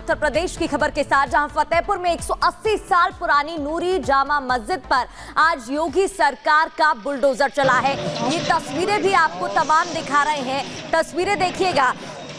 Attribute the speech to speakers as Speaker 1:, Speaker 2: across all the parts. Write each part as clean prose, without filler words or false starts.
Speaker 1: उत्तर प्रदेश की खबर के साथ, जहां फतेहपुर में 180 साल पुरानी नूरी जामा मस्जिद पर आज योगी सरकार का बुलडोजर चला है। ये तस्वीरें भी आपको तमाम दिखा रहे हैं। तस्वीरें देखिएगा।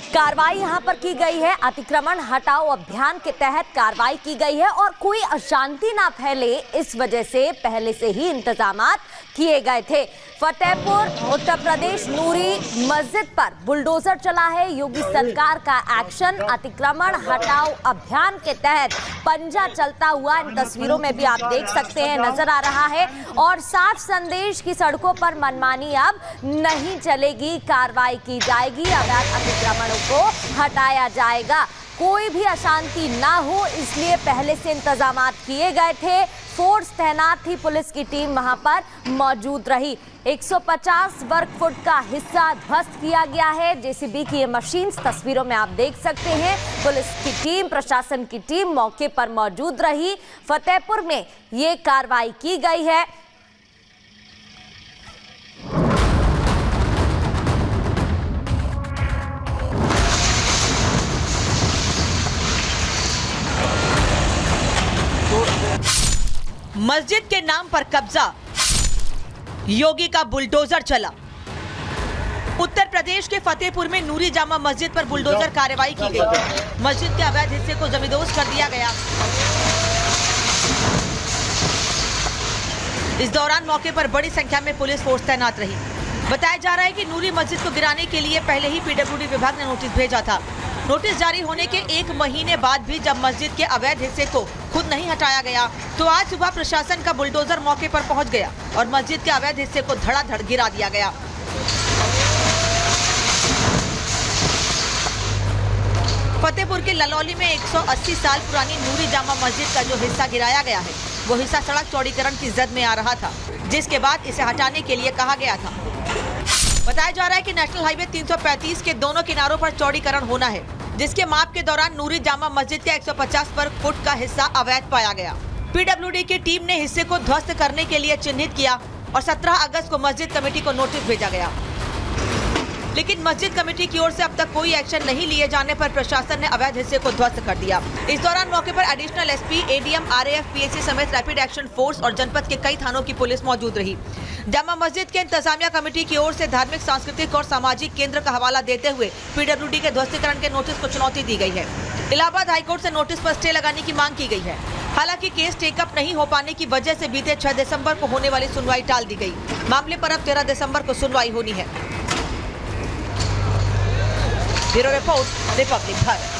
Speaker 1: कार्रवाई यहां पर की गई है, अतिक्रमण हटाओ अभियान के तहत कार्रवाई की गई है और कोई अशांति ना फैले इस वजह से पहले से ही इंतजामात किए गए थे। फतेहपुर उत्तर प्रदेश नूरी मस्जिद पर बुलडोजर चला है। योगी सरकार का एक्शन अतिक्रमण हटाओ अभियान के तहत पंजा चलता हुआ इन तस्वीरों में भी आप देख सकते हैं, नजर आ रहा है। और साफ संदेश की सड़कों पर मनमानी अब नहीं चलेगी, कार्रवाई की जाएगी, अवैध अतिक्रमणों को हटाया जाएगा। कोई भी अशांति ना हो इसलिए पहले से इंतजामात किए गए थे। फोर्स तैनात थी, पुलिस की टीम वहां पर मौजूद रही। 150 वर्ग फुट का हिस्सा ध्वस्त किया गया है। जेसीबी की ये मशीन तस्वीरों में आप देख सकते हैं। पुलिस की टीम, प्रशासन की टीम मौके पर मौजूद रही। फतेहपुर में ये कार्रवाई की गई है।
Speaker 2: मस्जिद के नाम पर कब्जा, योगी का बुलडोजर चला। उत्तर प्रदेश के फतेहपुर में नूरी जामा मस्जिद पर बुलडोजर कार्रवाई की गई। मस्जिद के अवैध हिस्से को जमींदोज कर दिया गया। इस दौरान मौके पर बड़ी संख्या में पुलिस फोर्स तैनात रही। बताया जा रहा है कि नूरी मस्जिद को गिराने के लिए पहले ही पीडब्ल्यूडी विभाग ने नोटिस भेजा था। नोटिस जारी होने के 1 महीने बाद भी जब मस्जिद के अवैध हिस्से को खुद नहीं हटाया गया तो आज सुबह प्रशासन का बुलडोजर मौके पर पहुंच गया और मस्जिद के अवैध हिस्से को धड़ाधड़ गिरा दिया गया। फतेहपुर के ललौली में 180 साल पुरानी नूरी जामा मस्जिद का जो हिस्सा गिराया गया है वो हिस्सा सड़क चौड़ीकरण की जद में आ रहा था, जिसके बाद इसे हटाने के लिए कहा गया था। बताया जा रहा है कि नेशनल हाईवे 335 के दोनों किनारों पर चौड़ीकरण होना है, जिसके माप के दौरान नूरी जामा मस्जिद का 150 वर्ग फुट का हिस्सा अवैध पाया गया। पीडब्ल्यूडी की टीम ने हिस्से को ध्वस्त करने के लिए चिन्हित किया और 17 अगस्त को मस्जिद कमेटी को नोटिस भेजा गया, लेकिन मस्जिद कमेटी की ओर से अब तक कोई एक्शन नहीं लिए जाने पर प्रशासन ने अवैध हिस्से को ध्वस्त कर दिया। इस दौरान मौके पर additional SP, ADM, RAF, PAC समेत रैपिड एक्शन फोर्स और जनपद के कई थानों की पुलिस मौजूद रही। जामा मस्जिद के इंतजामिया कमेटी की ओर से धार्मिक, सांस्कृतिक और सामाजिक केंद्र का हवाला देते हुए पीडब्ल्यूडी के ध्वस्तीकरण के नोटिस को चुनौती दी गई है। इलाहाबाद हाईकोर्ट से नोटिस पर स्टे लगाने की मांग की गई है। हालांकि केस टेकअप नहीं हो पाने की वजह से बीते 6 दिसंबर को होने वाली सुनवाई टाल दी गई। मामले पर अब 13 दिसंबर को सुनवाई होनी है। Bureau report, Republic Bharat.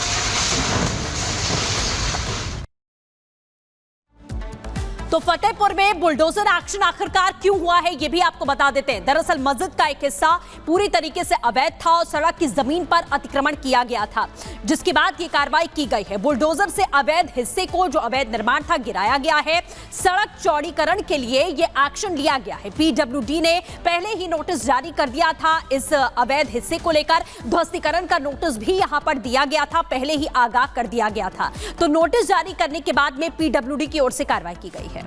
Speaker 1: तो फतेहपुर में बुलडोजर एक्शन आखिरकार क्यों हुआ है ये भी आपको बता देते हैं। दरअसल मस्जिद का एक हिस्सा पूरी तरीके से अवैध था और सड़क की जमीन पर अतिक्रमण किया गया था, जिसके बाद ये कार्रवाई की गई है। बुलडोजर से अवैध हिस्से को, जो अवैध निर्माण था, गिराया गया है। सड़क चौड़ीकरण के लिए ये एक्शन लिया गया है। पीडब्ल्यूडी ने पहले ही नोटिस जारी कर दिया था इस अवैध हिस्से को लेकर। ध्वस्तीकरण का नोटिस भी यहां पर दिया गया था, पहले ही आगाह कर दिया गया था। तो नोटिस जारी करने के बाद में पीडब्ल्यूडी की ओर से कार्रवाई की गई है।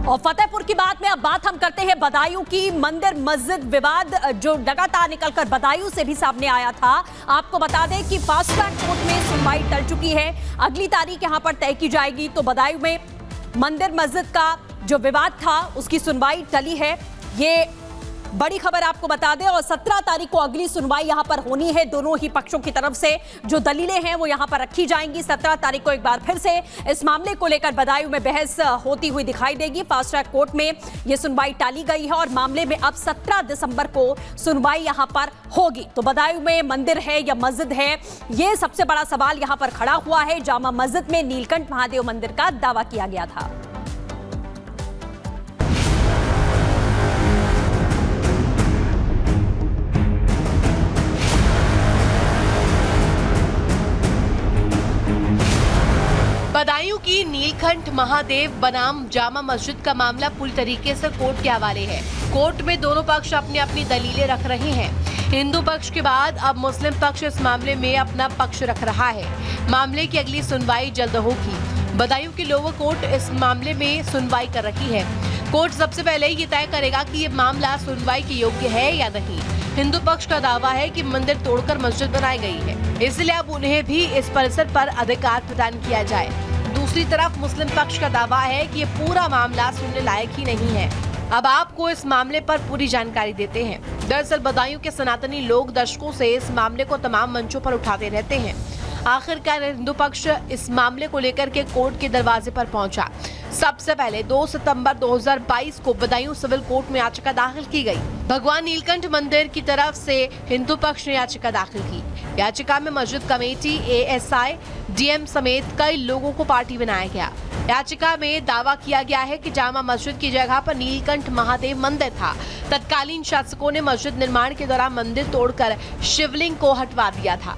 Speaker 1: और फतेहपुर की बात में अब बात हम करते हैं बदायूं की। मंदिर मस्जिद विवाद जो लगातार निकलकर बदायूं से भी सामने आया था। आपको बता दें कि फास्ट ट्रैक कोर्ट में सुनवाई टल चुकी है। अगली तारीख यहां पर तय की जाएगी। तो बदायूं में मंदिर मस्जिद का जो विवाद था उसकी सुनवाई टली है, ये बड़ी खबर आपको बता दें। और 17 तारीख को अगली सुनवाई यहां पर होनी है। दोनों ही पक्षों की तरफ से जो दलीलें हैं वो यहां पर रखी जाएंगी। 17 तारीख को एक बार फिर से इस मामले को लेकर बदायूं में बहस होती हुई दिखाई देगी। फास्ट ट्रैक कोर्ट में यह सुनवाई टाली गई है और मामले में अब 17 दिसंबर को सुनवाई यहां पर होगी। तो बदायूं में मंदिर है या मस्जिद है, ये सबसे बड़ा सवाल यहां पर खड़ा हुआ है। जामा मस्जिद में नीलकंठ महादेव मंदिर का दावा किया गया था।
Speaker 3: बदायूं की नीलकंठ महादेव बनाम जामा मस्जिद का मामला पूरी तरीके से कोर्ट के हवाले है। कोर्ट में दोनों पक्ष अपनी अपनी दलीलें रख रहे हैं। हिंदू पक्ष के बाद अब मुस्लिम पक्ष इस मामले में अपना पक्ष रख रहा है। मामले की अगली सुनवाई जल्द होगी। बदायूं की लोअर कोर्ट इस मामले में सुनवाई कर रही है। कोर्ट सबसे पहले ये तय करेगा कि ये मामला सुनवाई के योग्य है या नहीं। हिंदू पक्ष का दावा है कि मंदिर तोड़कर मस्जिद बनाई गई है, इसलिए अब उन्हें भी इस परिसर पर अधिकार प्रदान किया जाए। दूसरी तरफ मुस्लिम पक्ष का दावा है कि ये पूरा मामला सुनने लायक ही नहीं है। अब आपको इस मामले पर पूरी जानकारी देते हैं। दरअसल बदायूं के सनातनी लोग दशकों से इस मामले को तमाम मंचों पर उठाते रहते हैं। आखिरकार हिंदू पक्ष इस मामले को लेकर के कोर्ट के दरवाजे पर पहुंचा। सबसे पहले 2 सितंबर 2022 को बदायूं सिविल कोर्ट में याचिका दाखिल की गई। भगवान नीलकंठ मंदिर की तरफ से हिंदू पक्ष ने याचिका दाखिल की। याचिका में मस्जिद कमेटी, एएसआई, डीएम समेत कई लोगों को पार्टी बनाया गया। याचिका में दावा किया गया है कि जामा मस्जिद की जगह पर नीलकंठ महादेव मंदिर था। तत्कालीन शासकों ने मस्जिद निर्माण के दौरान मंदिर तोड़कर शिवलिंग को हटवा दिया था।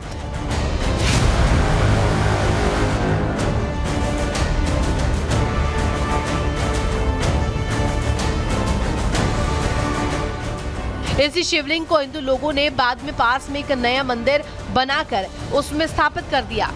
Speaker 3: इसी शिवलिंग को हिंदू लोगों ने बाद में पास में एक नया मंदिर बनाकर उसमें स्थापित कर दिया।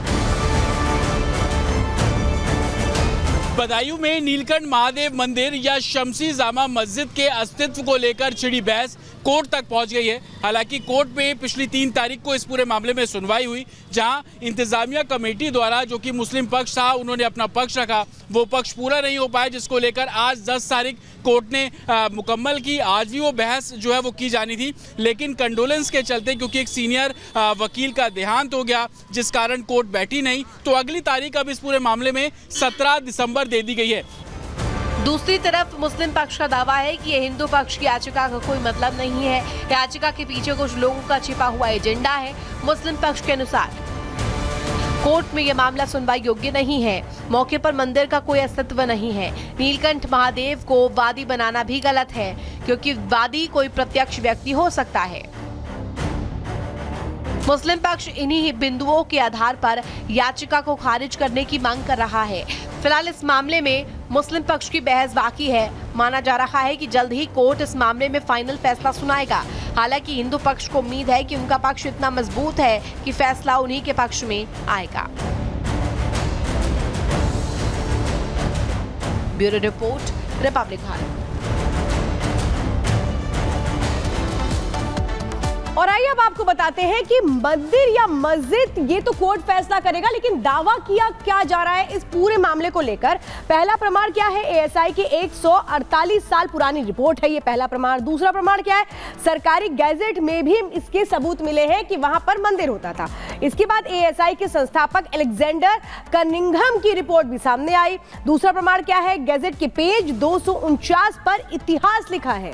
Speaker 4: बदायूं में नीलकंठ महादेव मंदिर या शमसी जामा मस्जिद के अस्तित्व को लेकर छिड़ी बहस कोर्ट तक पहुंच गई है। हालांकि कोर्ट में पिछली 3 तारीख को इस पूरे मामले में सुनवाई हुई, जहां इंतजामिया कमेटी द्वारा जो कि मुस्लिम पक्ष था उन्होंने अपना पक्ष रखा, वो पक्ष पूरा नहीं हो पाया, जिसको लेकर आज 10 तारीख कोर्ट ने मुकम्मल की। आज भी वो बहस जो है वो की जानी थी, लेकिन कंडोलेंस के चलते, क्योंकि एक सीनियर वकील का देहांत हो गया, जिस कारण कोर्ट बैठी नहीं, तो अगली तारीख अब इस पूरे मामले में 17 दिसंबर दे दी गई है।
Speaker 3: दूसरी तरफ मुस्लिम पक्ष का दावा है कि ये हिंदू पक्ष की याचिका का कोई मतलब नहीं है। याचिका के पीछे कुछ लोगों का छिपा हुआ एजेंडा है। मुस्लिम पक्ष के अनुसार कोर्ट में यह मामला सुनवाई योग्य नहीं है। मौके पर मंदिर का कोई अस्तित्व नहीं है। नीलकंठ महादेव को वादी बनाना भी गलत है, क्योंकि वादी कोई प्रत्यक्ष व्यक्ति हो सकता है। मुस्लिम पक्ष इन्हीं बिंदुओं के आधार पर याचिका को खारिज करने की मांग कर रहा है। फिलहाल इस मामले में मुस्लिम पक्ष की बहस बाकी है। माना जा रहा है कि जल्द ही कोर्ट इस मामले में फाइनल फैसला सुनाएगा। हालांकि हिंदू पक्ष को उम्मीद है कि उनका पक्ष इतना मजबूत है कि फैसला उन्हीं के पक्ष में आएगा। Bureau report, Republic Bharat.
Speaker 5: और आइए अब आपको बताते हैं कि मंदिर या मस्जिद ये तो कोर्ट फैसला करेगा, लेकिन दावा किया क्या जा रहा है इस पूरे मामले को लेकर। पहला प्रमाण क्या है? एएसआई की 148 साल पुरानी रिपोर्ट है, ये पहला प्रमाण। दूसरा प्रमाण क्या है? सरकारी गैजेट में भी इसके सबूत मिले हैं कि वहां पर मंदिर होता था। इसके बाद एएसआई के संस्थापक अलेक्जेंडर कनिंघम की रिपोर्ट भी सामने आई। दूसरा प्रमाण क्या है? गैजेट के पेज 249 पर इतिहास लिखा है।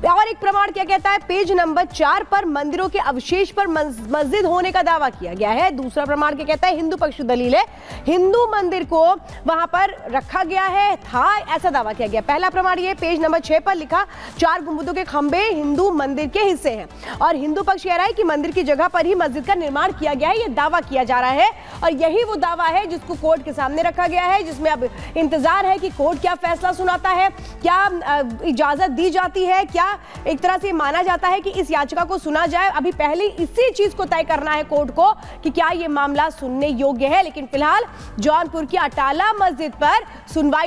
Speaker 5: और एक प्रमाण क्या कहता है? पेज नंबर 4 पर मंदिरों के अवशेष पर मस्जिद होने का दावा किया गया है। दूसरा प्रमाण क्या कहता है? हिंदू पक्ष दलील है, हिंदू मंदिर को वहां पर रखा गया है, था, ऐसा दावा किया गया। पहला प्रमाण ये पेज नंबर 6 पर लिखा 4 गुंबदों के खंभे हिंदू मंदिर के हिस्से हैं, और हिंदू पक्ष कह रहा है कि मंदिर की जगह पर ही मस्जिद का निर्माण किया गया है, ये दावा किया जा रहा है। और यही वो दावा है जिसको कोर्ट के सामने रखा गया है, जिसमें अब इंतजार है कि कोर्ट क्या फैसला सुनाता है, क्या इजाजत दी जाती है, क्या एक तरह से माना जाता है कि इस याचिका को सुना जाए। अभी पहले इसी चीज को तय करना है कोर्ट को कि क्या ये मामला सुनने योग्य है। लेकिन फिलहाल जौनपुर की अटाला मस्जिद पर सुनवाई